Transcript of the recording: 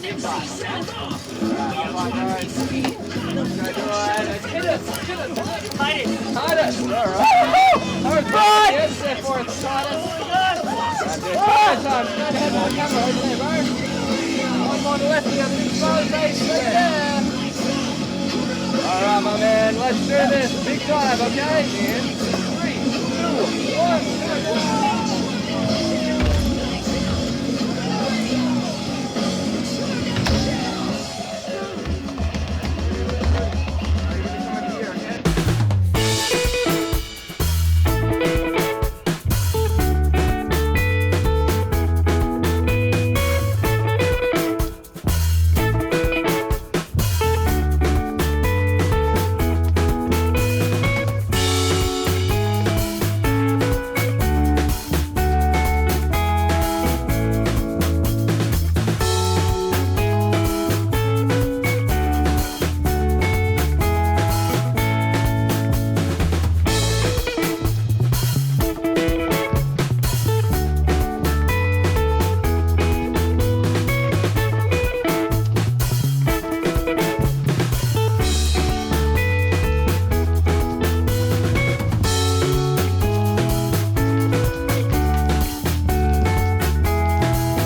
big shot. Come on, guys. Let's go do it. Titus. Titus. All right. Hard try. Yes, step forward, Titus. That's it. Time. Head on the camera over there, bro. One more to left. The other big exposed. Right there. All right, my man. Let's do this. Big dive, okay? In 3, 2, 1.